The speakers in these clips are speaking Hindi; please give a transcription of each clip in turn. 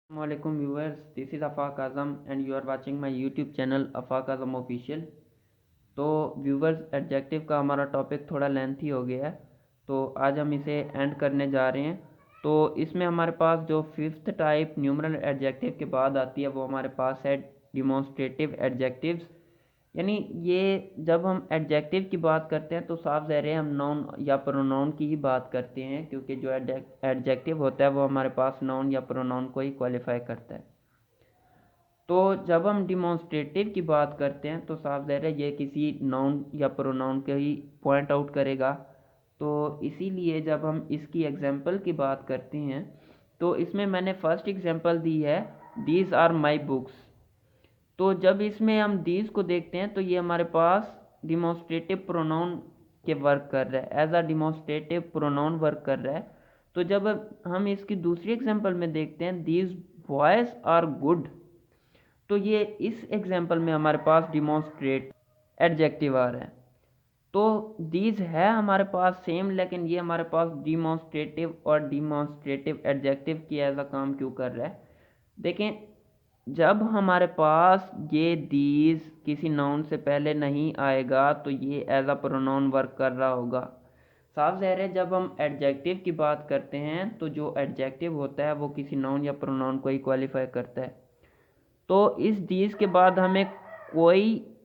Assalamualaikum viewers, this is Afaq Azam and you are watching my YouTube channel Afaq Azam Official। तो व्यूवर्स, एडजेक्टिव का हमारा टॉपिक थोड़ा लेंथी हो गया है, तो आज हम इसे एंड करने जा रहे हैं। तो इसमें हमारे पास जो फिफ्थ टाइप न्यूमरल एडजेक्टिव के बाद आती है वो हमारे पास है डिमॉन्स्ट्रेटिव एडजेक्टिव्स। यानी ये जब हम एडजेक्टिव की बात करते हैं तो साफ ज़ाहिर है हम नाउन या प्रोनाउन की ही बात करते हैं, क्योंकि जो एडजेक्टिव होता है वो हमारे पास नाउन या प्रोनाउन को ही क्वालिफाई करता है। तो जब हम डिमॉन्स्ट्रेटिव की बात करते हैं तो साफ ज़ाहिर है ये किसी नाउन या प्रोनाउन के ही पॉइंट आउट करेगा। तो इसीलिए जब हम इसकी एग्जांपल की बात करते हैं तो इसमें मैंने फर्स्ट एग्जांपल दी है, दीज आर माई बुक्स। तो जब इसमें हम दीज को देखते हैं तो ये हमारे पास डिमॉन्स्ट्रेटिव प्रोनाउन के वर्क कर रहा है, as a demonstrative pronoun work कर रहा है। तो जब हम इसकी दूसरी एग्जांपल में देखते हैं, दीज बॉयज आर गुड, तो ये इस एग्जांपल में हमारे पास डिमॉन्स्ट्रेट एडजेक्टिव आ रहा है। तो दीज है हमारे पास सेम, लेकिन ये हमारे पास डिमॉन्स्ट्रेटिव और डिमॉन्स्ट्रेटिव एडजेक्टिव की एज अ काम क्यों कर रहा है। देखें, जब हमारे पास ये दीज किसी नाउन से पहले नहीं आएगा तो ये एज अ प्रोनाउन वर्क कर रहा होगा। साफ ज़ाहिर है जब हम एडजेक्टिव की बात करते हैं तो जो एडजेक्टिव होता है वो किसी नाउन या प्रोनाउन को ही क्वालिफाई करता है। तो इस दीज के बाद हमें कोई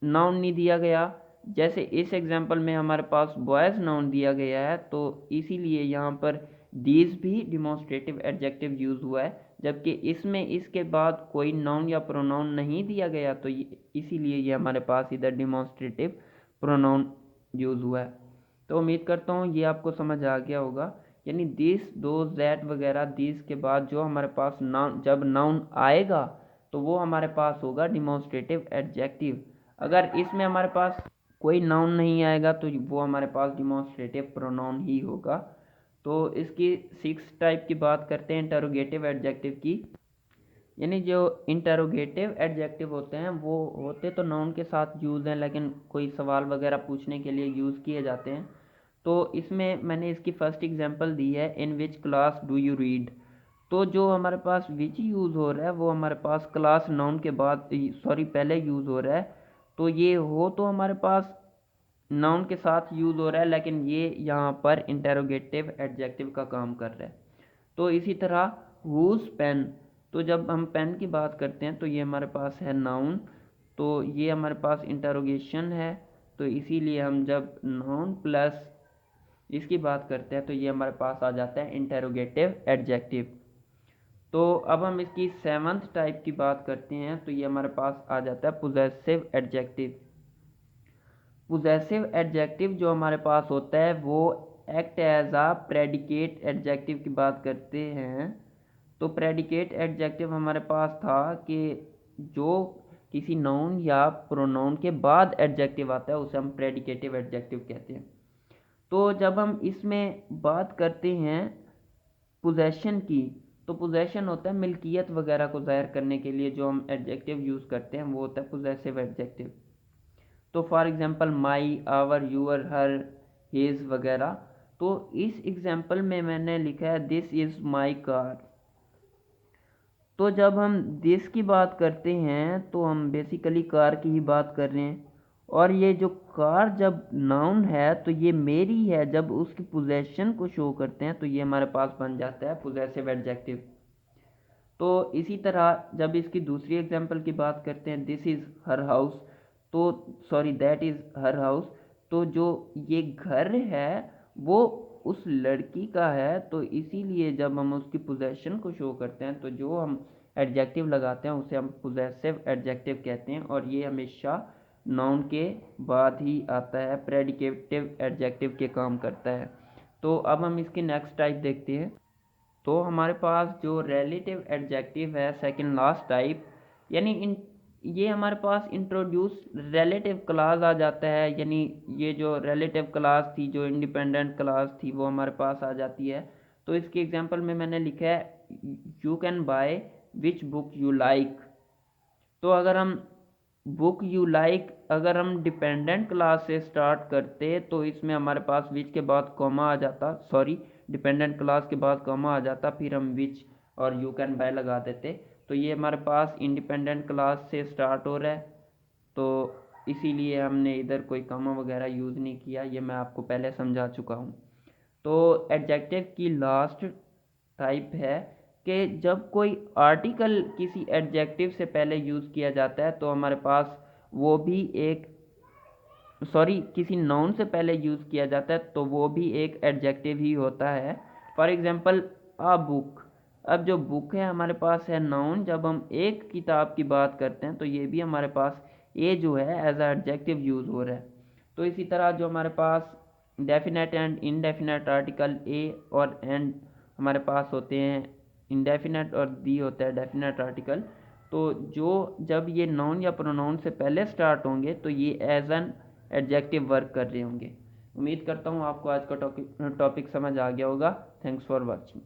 नाउन नहीं दिया गया, जैसे इस एग्जांपल में हमारे पास बॉयज़ नाउन दिया गया है, तो इसीलिए यहाँ पर दीज भी डिमॉन्स्ट्रेटिव एडजेक्टिव यूज़ हुआ है। जबकि इसमें इसके बाद कोई नाउन या प्रोनाउन नहीं दिया गया, तो इसीलिए ये हमारे पास इधर डिमॉन्स्ट्रेटिव प्रोनाउन यूज़ हुआ है। तो उम्मीद करता हूँ ये आपको समझ आ गया होगा। यानी दिस, दो, दैट वगैरह दीज के बाद जो हमारे पास नाउन, जब नाउन आएगा तो वो हमारे पास होगा डिमॉन्स्ट्रेटिव एडजेक्टिव। अगर इसमें हमारे पास कोई नाउन नहीं आएगा तो वो हमारे पास डिमॉन्स्ट्रेटिव प्रोनाउन ही होगा। तो इसकी सिक्स टाइप की बात करते हैं इंटरोगेटिव एडजेक्टिव की। यानी जो इंटरोगेटिव एडजेक्टिव होते हैं वो होते तो नाउन के साथ यूज़ हैं, लेकिन कोई सवाल वगैरह पूछने के लिए यूज़ किए जाते हैं। तो इसमें मैंने इसकी फर्स्ट एग्जांपल दी है, in which class do you read. तो जो हमारे पास विच यूज़ हो रहा है वो हमारे पास क्लास नाउन के बाद, सॉरी, पहले यूज़ हो रहा है। तो ये हो तो हमारे पास नाउन के साथ यूज़ हो रहा है, लेकिन ये यहाँ पर इंटेरोगेटिव एडजेक्टिव का काम कर रहा है। तो इसी तरह हुज पेन, तो जब हम पेन की बात करते हैं तो ये हमारे पास है नाउन, तो ये हमारे पास इंटरोगेशन है। तो इसीलिए हम जब नाउन प्लस इसकी बात करते हैं तो ये हमारे पास आ जाता है इंटेरोगेटिव एडजेक्टिव। तो अब हम इसकी सेवंथ टाइप की बात करते हैं तो ये हमारे पास आ जाता है पोजेसिव एडजेक्टिव। पोजेसिव एडजेक्टिव जो हमारे पास होता है वो एक्ट एज आ प्रेडिकेट एडजेक्टिव की बात करते हैं। तो प्रेडिकेट एडजेक्टिव हमारे पास था कि जो किसी नाउन या प्रोनाउन के बाद एडजेक्टिव आता है उसे हम प्रेडिकेटिव एडजेक्टिव कहते हैं। तो जब हम इसमें बात करते हैं पोजेशन की, तो पोजेशन होता है मिल्कियत वगैरह को ज़ाहिर करने के लिए जो हम एडजेक्टिव यूज़ करते हैं वो होता है पोजेसिव एडजेक्टिव। तो for example my, our, your, her, his वगैरह। तो इस एग्जांपल में मैंने लिखा है दिस इज़ माई कार। तो जब हम दिस की बात करते हैं तो हम बेसिकली कार की ही बात कर रहे हैं, और ये जो कार जब नाउन है तो ये मेरी है, जब उसकी पोजेशन को शो करते हैं तो ये हमारे पास बन जाता है पोजेसिव एडजेक्टिव। तो इसी तरह जब इसकी दूसरी एग्जांपल की बात करते हैं, दिस इज़ हर हाउस, तो sorry, that is her house, तो जो ये घर है वो उस लड़की का है, तो इसीलिए जब हम उसकी पोजेशन को शो करते हैं तो जो हम एडजेक्टिव लगाते हैं उसे हम पोजेसिव एडजेक्टिव कहते हैं, और ये हमेशा नाउन के बाद ही आता है, प्रेडिकेटिव एडजेक्टिव के काम करता है। तो अब हम इसकी नेक्स्ट टाइप देखते हैं। तो हमारे पास जो रिलेटिव एडजेक्टिव है सेकंड लास्ट टाइप, यानी ये हमारे पास इंट्रोड्यूस रिलेटिव क्लास आ जाता है। यानी ये जो रिलेटिव क्लास थी, जो इंडिपेंडेंट क्लास थी, वो हमारे पास आ जाती है। तो इसकी एग्जांपल में मैंने लिखा है you can by which book you like. तो अगर हम बुक यू लाइक अगर हम डिपेंडेंट क्लास से स्टार्ट करते तो इसमें हमारे पास विच के बाद कॉमा आ जाता, सॉरी, डिपेंडेंट क्लास के बाद कॉमा आ जाता, फिर हम विच और यू कैन बाय लगा देते, तो ये हमारे पास इंडिपेंडेंट क्लास से स्टार्ट हो रहा है, तो इसीलिए हमने इधर कोई कॉमा वगैरह यूज़ नहीं किया, ये मैं आपको पहले समझा चुका हूँ। तो एडजेक्टिव की लास्ट टाइप है कि जब कोई आर्टिकल किसी एडजेक्टिव से पहले यूज़ किया जाता है तो हमारे पास वो भी एक किसी नाउन से पहले यूज़ किया जाता है तो वो भी एक एडजेक्टिव ही होता है। फॉर एग्जांपल अ बुक, अब जो बुक है हमारे पास है नाउन, जब हम एक किताब की बात करते हैं तो ये भी हमारे पास ए जो है एज अ एडजेक्टिव यूज़ हो रहा है। तो इसी तरह जो हमारे पास definite and indefinite article a और एंड हमारे पास होते हैं इंडेफिनेट और दी होता है डेफिनेट आर्टिकल, तो जो जब ये नाउन या प्रोनाउन से पहले स्टार्ट होंगे तो ये एज एन एडजेक्टिव वर्क कर रहे होंगे। उम्मीद करता हूँ आपको आज का टॉपिक समझ आ गया होगा। Thanks for watching.